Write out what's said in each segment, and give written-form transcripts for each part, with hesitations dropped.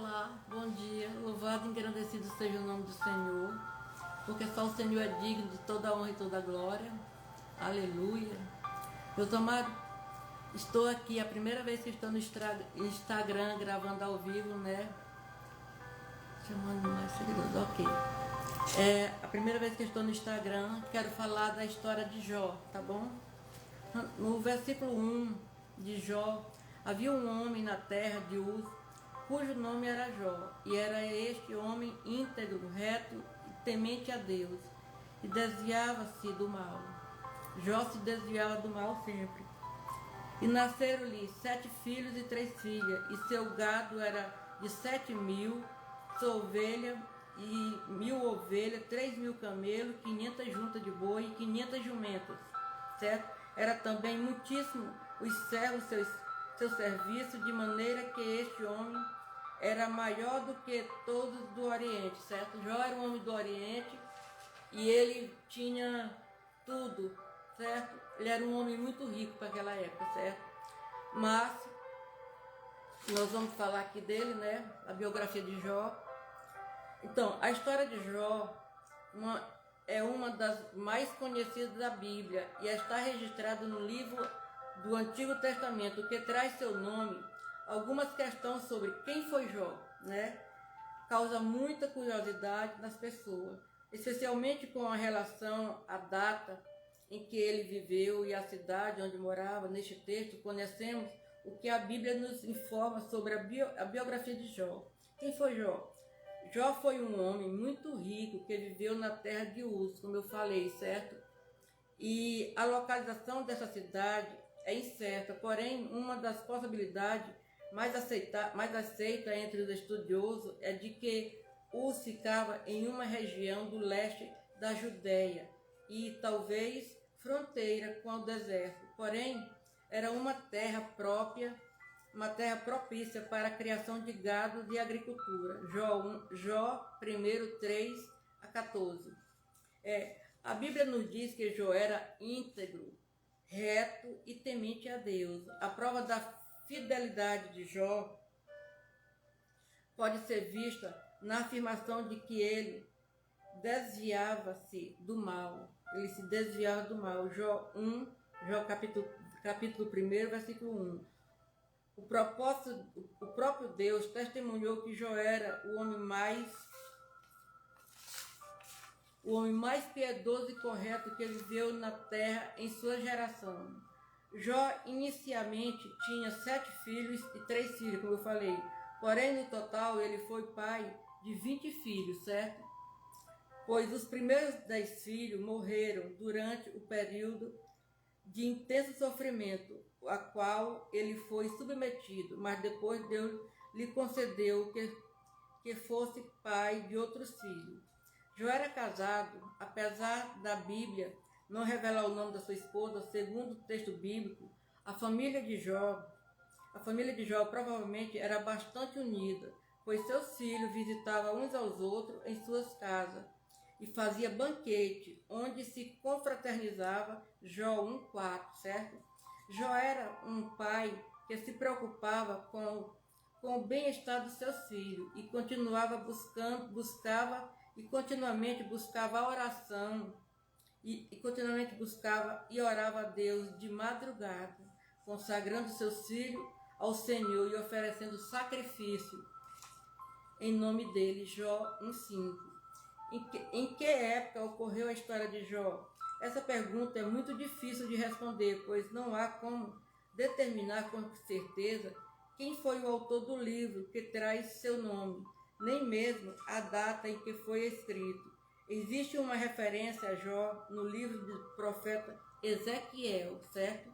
Olá, bom dia. Louvado e engrandecido seja o nome do Senhor, porque só o Senhor é digno de toda a honra e toda a glória. Aleluia. Meus amados, estou aqui, a primeira vez que estou no Instagram gravando ao vivo, né? Chamando mais seguidores, ok. É a primeira vez que estou no Instagram, quero falar da história de Jó, tá bom? No versículo 1 de Jó, havia um homem na terra de Uz, cujo nome era Jó, e era este homem íntegro, reto e temente a Deus, e desviava-se do mal. Jó se desviava do mal sempre. E nasceram-lhe 7 filhos e 3 filhas, e seu gado era de 7.000, sua ovelha e 1.000 ovelhas, 3.000 camelos, 500 juntas de boi e 500 jumentas, certo? Era também muitíssimo os servos, seu serviço, de maneira que este homem era maior do que todos do Oriente, certo? Jó era um homem do Oriente e ele tinha tudo, certo? Ele era um homem muito rico para aquela época, certo? Mas nós vamos falar aqui dele, né? A biografia de Jó. Então, a história de Jó é uma das mais conhecidas da Bíblia e está registrada no livro do Antigo Testamento, que traz seu nome. Algumas questões sobre quem foi Jó, né? Causa muita curiosidade nas pessoas, especialmente com a relação à data em que ele viveu e a cidade onde morava. Neste texto conhecemos o que a Bíblia nos informa sobre a biografia de Jó. Quem foi Jó? Jó foi um homem muito rico que viveu na terra de Uz, como eu falei, certo? E a localização dessa cidade é incerta, porém uma das possibilidades mais aceita entre os estudiosos é de que Uz ficava em uma região do leste da Judéia e talvez fronteira com o deserto, porém era uma terra propícia para a criação de gado e agricultura. Jó 1, 3 a 14. A Bíblia nos diz que Jó era íntegro, reto e temente a Deus. A prova da fidelidade de Jó pode ser vista na afirmação de que ele desviava-se do mal. Ele se desviava do mal. Jó capítulo 1, versículo 1. O próprio Deus testemunhou que Jó era o homem mais piedoso e correto que viveu na terra em sua geração. Jó inicialmente tinha 7 filhos e 3 filhas, como eu falei. Porém, no total, ele foi pai de 20 filhos, certo? Pois os primeiros 10 filhos morreram durante o período de intenso sofrimento, a qual ele foi submetido, mas depois Deus lhe concedeu que fosse pai de outros filhos. Jó era casado, apesar da Bíblia não revelar o nome da sua esposa, segundo o texto bíblico, a família de Jó provavelmente era bastante unida, pois seus filhos visitavam uns aos outros em suas casas e fazia banquete, onde se confraternizava. Jó 1:4, certo? Jó era um pai que se preocupava com o bem-estar dos seus filhos e continuamente buscava a oração e continuamente buscava e orava a Deus de madrugada, consagrando seus filhos ao Senhor e oferecendo sacrifício em nome dele. Jó 1:5. Em que época ocorreu a história de Jó? Essa pergunta é muito difícil de responder, pois não há como determinar com certeza quem foi o autor do livro que traz seu nome, nem mesmo a data em que foi escrito. Existe uma referência a Jó no livro do profeta Ezequiel, certo?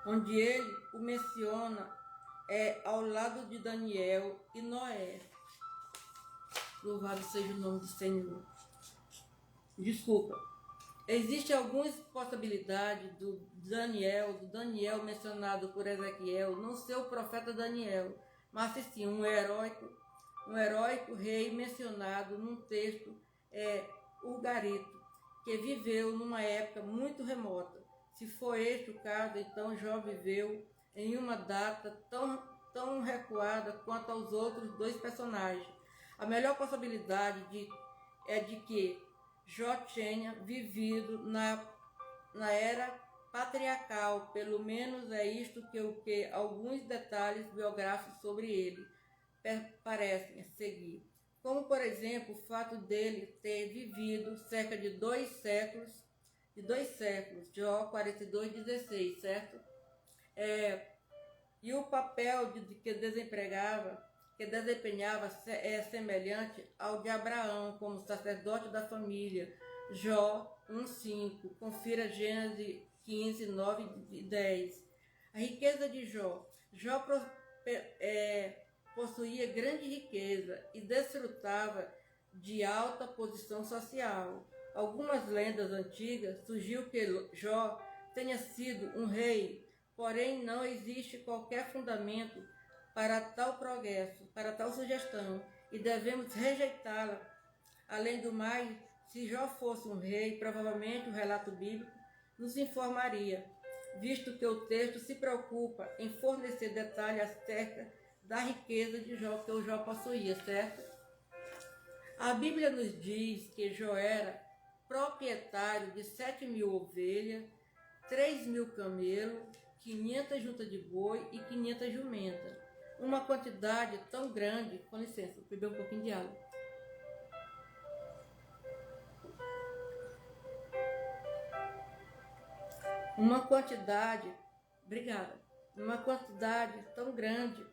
Onde ele o menciona ao lado de Daniel e Noé. Louvado seja o nome do Senhor. Desculpa. Existem algumas possibilidades do Daniel mencionado por Ezequiel não ser o profeta Daniel, mas sim um heróico rei mencionado num texto Ugarito, que viveu numa época muito remota. Se for este o caso, então Jó viveu em uma data tão tão recuada quanto aos outros dois personagens. A melhor possibilidade é de que Jó tenha vivido na era patriarcal, pelo menos é isto que alguns detalhes biográficos sobre ele parecem seguir. Como, por exemplo, o fato dele ter vivido cerca de 2 séculos, Jó 42:16, certo? E o papel que desempenhava é semelhante ao de Abraão como sacerdote da família, Jó 1:5. Confira Gênesis 15, 9 e 10. A riqueza de Jó. Jó possuía grande riqueza e desfrutava de alta posição social. Algumas lendas antigas sugiram que Jó tenha sido um rei, porém não existe qualquer fundamento para tal progresso, para tal sugestão, e devemos rejeitá-la. Além do mais, se Jó fosse um rei, provavelmente o relato bíblico nos informaria, visto que o texto se preocupa em fornecer detalhes acerca da riqueza de Jó que o Jó possuía, certo? A Bíblia nos diz que Jó era proprietário de 7.000 ovelhas, 3.000 camelos, 500 juntas de boi e 500 jumentas. Uma quantidade tão grande, com licença, vou beber um pouquinho de água. Uma quantidade tão grande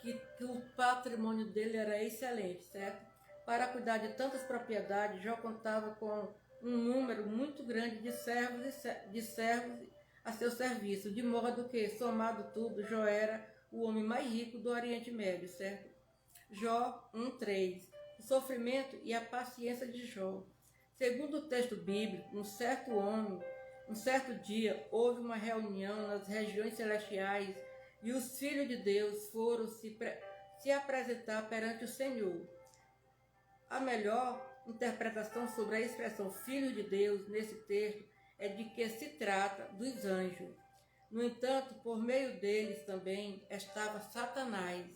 que o patrimônio dele era excelente, certo? Para cuidar de tantas propriedades, Jó contava com um número muito grande de servos a seu serviço, de modo que, somado tudo, Jó era o homem mais rico do Oriente Médio, certo? Jó 1:3. O sofrimento e a paciência de Jó. Segundo o texto bíblico, um certo dia, houve uma reunião nas regiões celestiais e os filhos de Deus foram se apresentar perante o Senhor. A melhor interpretação sobre a expressão filho de Deus nesse texto é de que se trata dos anjos. No entanto, por meio deles também estava Satanás.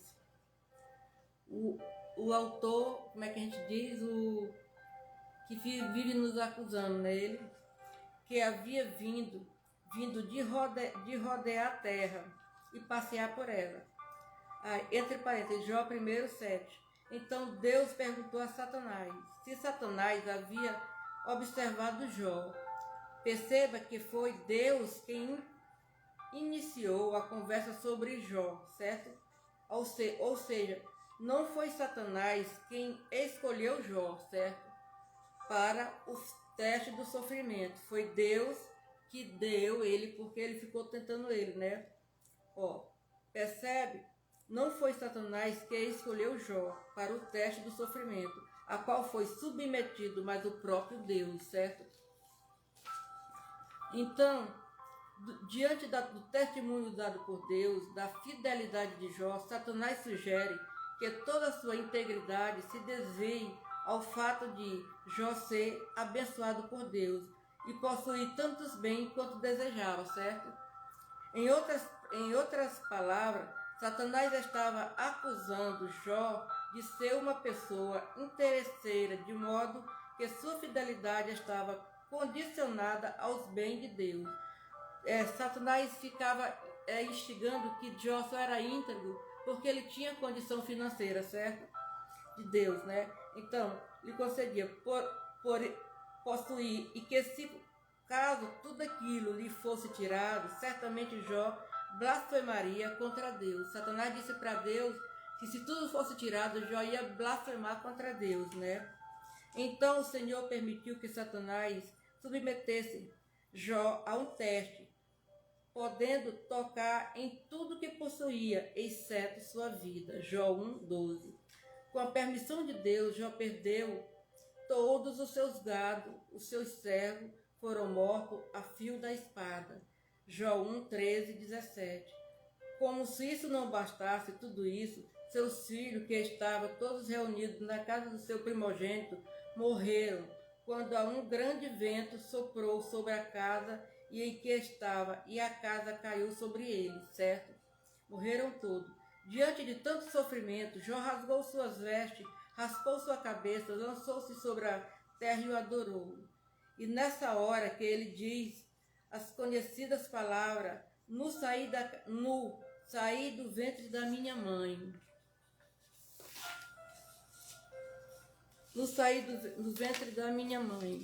O autor, como é que a gente diz, o que vive nos acusando, né? Ele que havia vindo de rodear a terra e passear por ela. Entre parênteses, Jó 1:7. Então Deus perguntou a Satanás se Satanás havia observado Jó. Perceba que foi Deus quem iniciou a conversa sobre Jó, certo? Ou seja, não foi Satanás quem escolheu Jó, certo? Para o teste do sofrimento. Foi Deus que deu ele, porque ele ficou tentando ele, né? Percebe? Não foi Satanás que escolheu Jó para o teste do sofrimento, a qual foi submetido, mas o próprio Deus, certo? Então, diante do testemunho dado por Deus, da fidelidade de Jó, Satanás sugere que toda a sua integridade se desvie ao fato de Jó ser abençoado por Deus e possuir tantos bens quanto desejava, certo? Em outras palavras, Satanás estava acusando Jó de ser uma pessoa interesseira, de modo que sua fidelidade estava condicionada aos bens de Deus. Satanás ficava instigando que Jó só era íntegro porque ele tinha condição financeira, certo? De Deus, né? Então, lhe concedia por possuir, e que se caso tudo aquilo lhe fosse tirado, certamente Jó blasfemaria contra Deus. Satanás disse para Deus que se tudo fosse tirado, Jó ia blasfemar contra Deus, né? Então o Senhor permitiu que Satanás submetesse Jó a um teste, podendo tocar em tudo que possuía, exceto sua vida. Jó 1:12. Com a permissão de Deus, Jó perdeu todos os seus gados, os seus servos foram mortos a fio da espada. Jó 1:13-17. Como se isso não bastasse, tudo isso, seus filhos, que estavam todos reunidos na casa do seu primogênito, morreram quando um grande vento soprou sobre a casa e em que estava, e a casa caiu sobre eles, certo? Morreram todos. Diante de tanto sofrimento, Jó rasgou suas vestes, raspou sua cabeça, lançou-se sobre a terra e o adorou. E nessa hora que ele diz as conhecidas palavras, nu saí do ventre da minha mãe. No saí do ventre da minha mãe.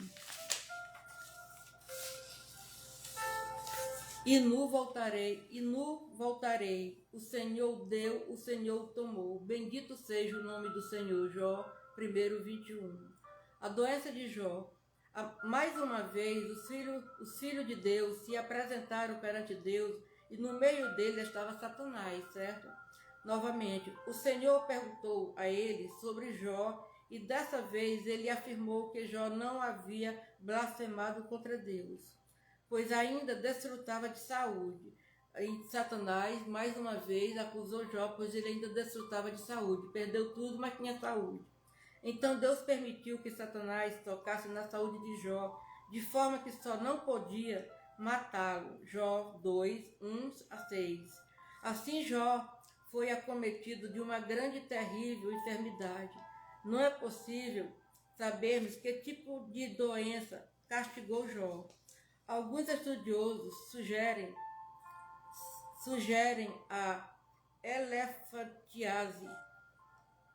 E nu voltarei. O Senhor deu, o Senhor tomou. Bendito seja o nome do Senhor. Jó 1:21. A doença de Jó. Mais uma vez, os filhos de Deus se apresentaram perante Deus e no meio deles estava Satanás, certo? Novamente, o Senhor perguntou a ele sobre Jó e dessa vez ele afirmou que Jó não havia blasfemado contra Deus, pois ainda desfrutava de saúde. E Satanás, mais uma vez, acusou Jó, pois ele ainda desfrutava de saúde. Perdeu tudo, mas tinha saúde. Então Deus permitiu que Satanás tocasse na saúde de Jó, de forma que só não podia matá-lo. Jó 2:1-6. Assim Jó foi acometido de uma grande e terrível enfermidade. Não é possível sabermos que tipo de doença castigou Jó. Alguns estudiosos sugerem a elefantiase,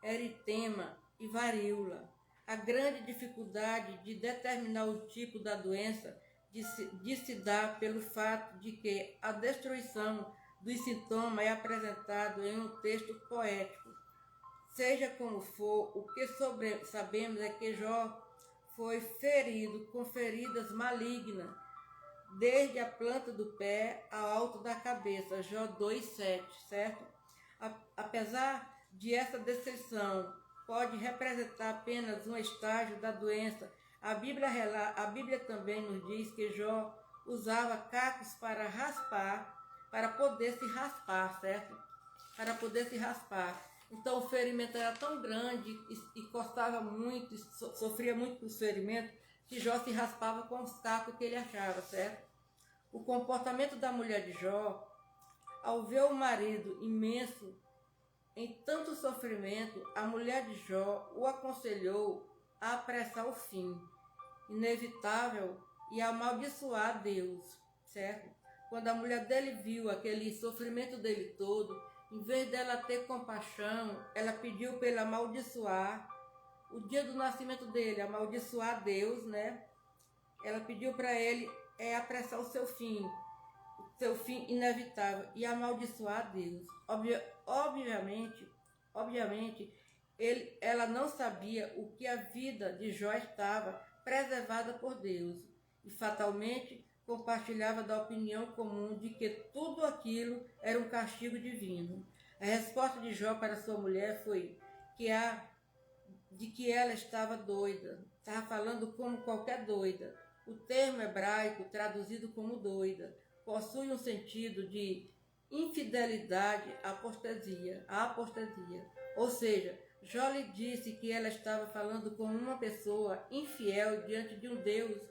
eritema e varíola. A grande dificuldade de determinar o tipo da doença de se dar pelo fato de que a destruição dos sintomas é apresentado em um texto poético. Seja como for, o que sabemos é que Jó foi ferido com feridas malignas, desde a planta do pé ao alto da cabeça, Jó 2:7, certo? Apesar de essa descrição pode representar apenas um estágio da doença, a Bíblia também nos diz que Jó usava cacos para raspar, para poder se raspar, certo? Para poder se raspar. Então o ferimento era tão grande e custava muito, sofria muito com os ferimentos, que Jó se raspava com os cacos que ele achava, certo? O comportamento da mulher de Jó, ao ver o marido imenso em tanto sofrimento, a mulher de Jó o aconselhou a apressar o fim inevitável e amaldiçoar Deus, certo? Quando a mulher dele viu aquele sofrimento dele todo, em vez dela ter compaixão, ela pediu para ele amaldiçoar o dia do nascimento dele, amaldiçoar Deus, né? Ela pediu para ele apressar o seu fim inevitável e amaldiçoar Deus. Obviamente, ela não sabia o que a vida de Jó estava preservada por Deus e fatalmente compartilhava da opinião comum de que tudo aquilo era um castigo divino. A resposta de Jó para sua mulher foi que ela estava doida, estava falando como qualquer doida. O termo hebraico, traduzido como doida, possui um sentido de infidelidade, apostasia. Ou seja, Jó lhe disse que ela estava falando como uma pessoa infiel diante de um Deus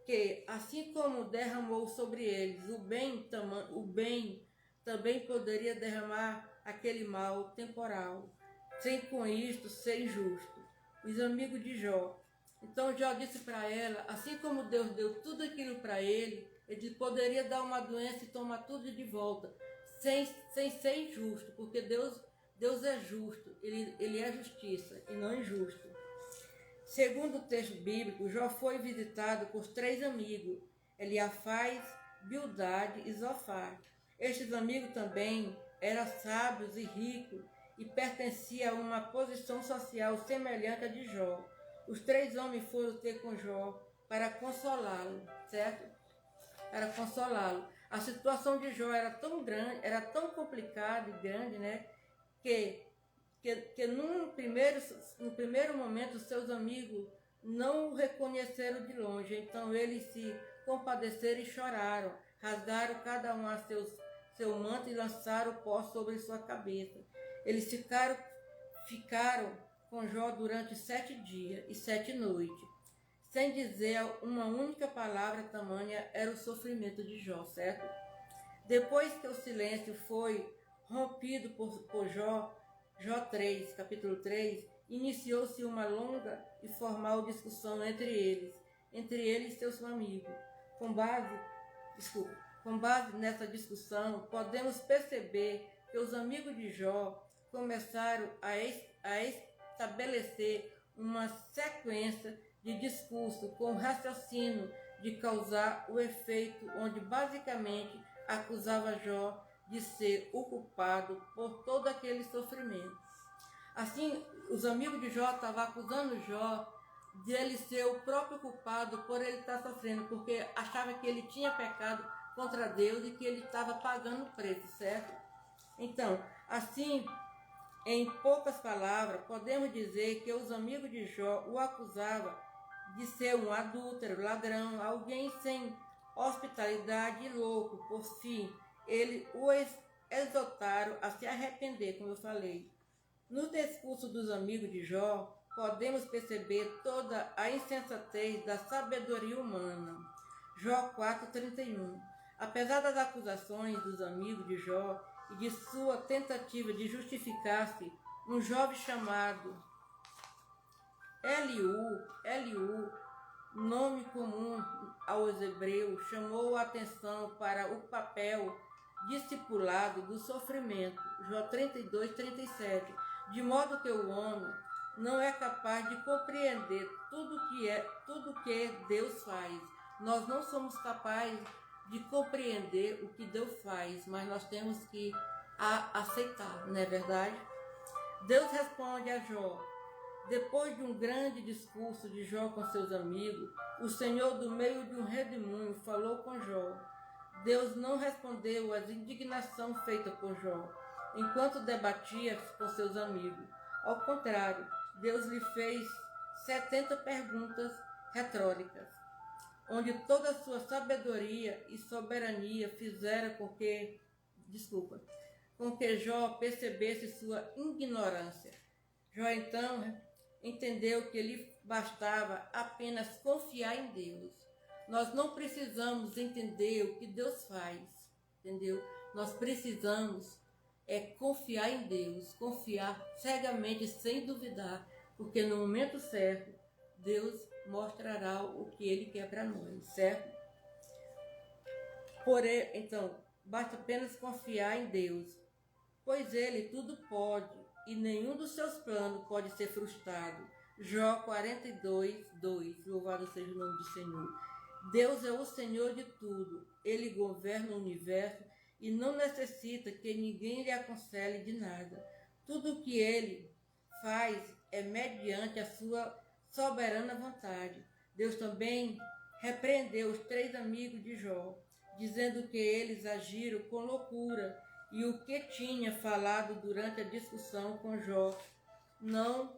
que, assim como derramou sobre eles o bem também poderia derramar aquele mal temporal, sem com isto ser injusto. Os amigos de Jó. Então Jó disse para ela, assim como Deus deu tudo aquilo para ele poderia dar uma doença e tomar tudo de volta, sem ser injusto, porque Deus é justo, ele é justiça e não injusto. Segundo o texto bíblico, Jó foi visitado por 3 amigos, Eliafaz, Bildade e Zofar. Estes amigos também eram sábios e ricos e pertenciam a uma posição social semelhante à de Jó. Os 3 homens foram ter com Jó para consolá-lo, certo? Para consolá-lo. A situação de Jó era tão grande, era tão complicada e grande, né? Que no primeiro momento seus amigos não o reconheceram de longe. Então eles se compadeceram e choraram, rasgaram cada um seu manto e lançaram pó sobre sua cabeça. Eles ficaram com Jó durante 7 dias e 7 noites. sem dizer uma única palavra, tamanha era o sofrimento de Jó, certo? Depois que o silêncio foi rompido por Jó, Jó 3, capítulo 3, iniciou-se uma longa e formal discussão entre eles e seus amigos. Com base nessa discussão, podemos perceber que os amigos de Jó começaram a estabelecer uma sequência de discurso com raciocínio de causar o efeito, onde basicamente acusava Jó de ser o culpado por todo aquele sofrimento. Assim, os amigos de Jó estavam acusando Jó de ele ser o próprio culpado por ele estar sofrendo, porque achava que ele tinha pecado contra Deus e que ele estava pagando o preço, certo? Então, assim, em poucas palavras, podemos dizer que os amigos de Jó o acusavam de ser um adúltero, ladrão, alguém sem hospitalidade e louco. Por fim, eles o exortaram a se arrepender, como eu falei. No discurso dos amigos de Jó, podemos perceber toda a insensatez da sabedoria humana. Jó 4:31. Apesar das acusações dos amigos de Jó e de sua tentativa de justificar-se, um jovem chamado Eliú, nome comum aos hebreus, chamou a atenção para o papel discipulado do sofrimento. Jó 32:37. De modo que o homem não é capaz de compreender tudo que Deus faz. Nós não somos capazes de compreender o que Deus faz, mas nós temos que aceitar, não é verdade? Deus responde a Jó. Depois de um grande discurso de Jó com seus amigos, o Senhor, do meio de um redemoinho, falou com Jó. Deus não respondeu às indignações feitas por Jó, enquanto debatia com seus amigos. Ao contrário, Deus lhe fez 70 perguntas retóricas, onde toda a sua sabedoria e soberania fizeram com que Jó percebesse sua ignorância. Jó então entendeu que lhe bastava apenas confiar em Deus. Nós não precisamos entender o que Deus faz, entendeu? Nós precisamos confiar em Deus, confiar cegamente, sem duvidar, porque no momento certo, Deus mostrará o que Ele quer para nós, certo? Então, basta apenas confiar em Deus, pois Ele tudo pode e nenhum dos seus planos pode ser frustrado. Jó 42:2. Louvado seja o nome do Senhor. Deus é o Senhor de tudo. Ele governa o universo e não necessita que ninguém lhe aconselhe de nada. Tudo o que Ele faz é mediante a sua soberana vontade. Deus também repreendeu os 3 amigos de Jó, dizendo que eles agiram com loucura e o que tinha falado durante a discussão com Jó não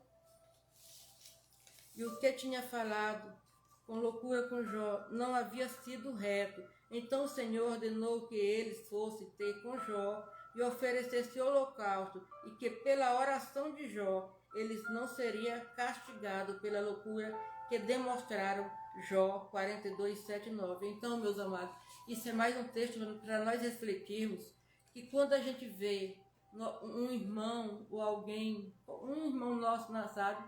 havia sido reto. Então o Senhor ordenou que eles fossem ter com Jó e oferecessem holocausto, e que pela oração de Jó eles não seriam castigados pela loucura que demonstraram. Jó 42:7-9. Então, meus amados, isso é mais um texto para nós refletirmos que quando a gente vê um irmão ou alguém, um irmão nosso, sabe,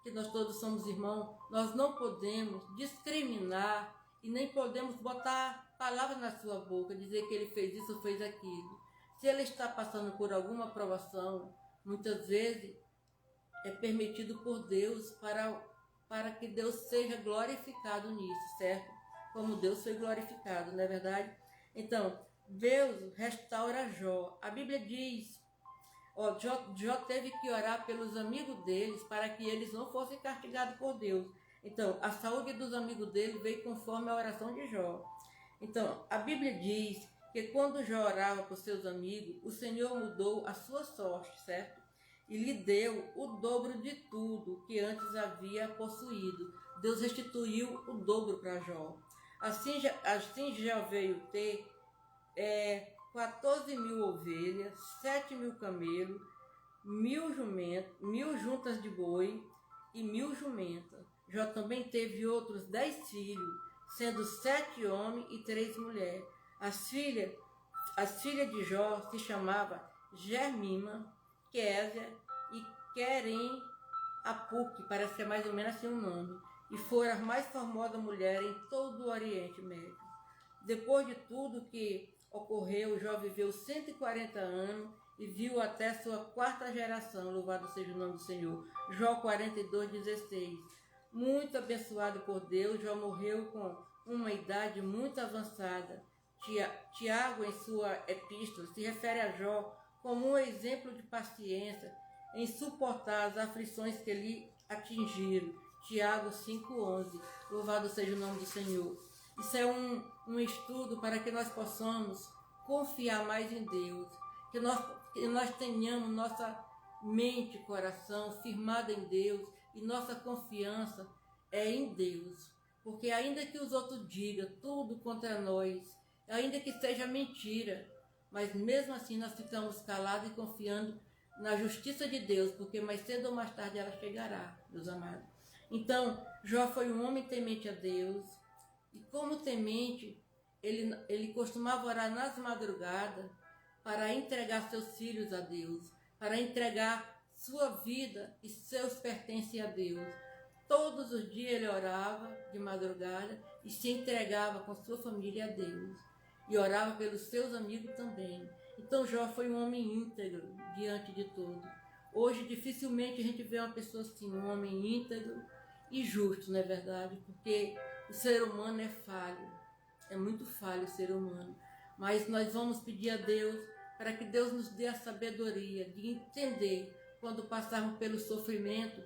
que nós todos somos irmãos, nós não podemos discriminar e nem podemos botar palavras na sua boca, dizer que ele fez isso ou fez aquilo. Se ele está passando por alguma provação, muitas vezes é permitido por Deus para que Deus seja glorificado nisso, certo? Como Deus foi glorificado, não é verdade? Então, Deus restaura Jó. A Bíblia diz, Jó teve que orar pelos amigos deles para que eles não fossem castigados por Deus. Então, a saúde dos amigos dele veio conforme a oração de Jó. Então, a Bíblia diz que quando Jó orava por seus amigos, o Senhor mudou a sua sorte, certo? E lhe deu o dobro de tudo que antes havia possuído. Deus restituiu o dobro para Jó. Assim já veio ter 14.000 ovelhas, 7.000 camelos, 1.000 juntas de boi e 1.000 jumentas. Jó também teve outros 10 filhos, sendo 7 homens e 3 mulheres. As filhas de Jó se chamavam Germima, Késia e Querem Apuque, parece ser mais ou menos assim o nome, e foram as mais formosas mulheres em todo o Oriente Médio. Depois de tudo que ocorreu, Jó viveu 140 anos e viu até sua 4ª geração, louvado seja o nome do Senhor. Jó 42:16. Muito abençoado por Deus, Jó morreu com uma idade muito avançada. Tiago, em sua epístola, se refere a Jó como um exemplo de paciência em suportar as aflições que lhe atingiram. Tiago 5:11. Louvado seja o nome do Senhor. Isso é um estudo para que nós possamos confiar mais em Deus, que nós tenhamos nossa mente e coração firmada em Deus e nossa confiança é em Deus. Porque ainda que os outros digam tudo contra nós, ainda que seja mentira, mas mesmo assim nós ficamos calados e confiando na justiça de Deus, porque mais cedo ou mais tarde ela chegará, meus amados. Então, Jó foi um homem temente a Deus, e como temente, ele costumava orar nas madrugadas para entregar seus filhos a Deus, para entregar sua vida e seus pertences a Deus. Todos os dias ele orava de madrugada e se entregava com sua família a Deus. E orava pelos seus amigos também. Então Jó foi um homem íntegro diante de tudo. Hoje dificilmente a gente vê uma pessoa assim, um homem íntegro e justo, não é verdade? Porque o ser humano é falho, é muito falho o ser humano. Mas nós vamos pedir a Deus para que Deus nos dê a sabedoria de entender quando passarmos pelo sofrimento,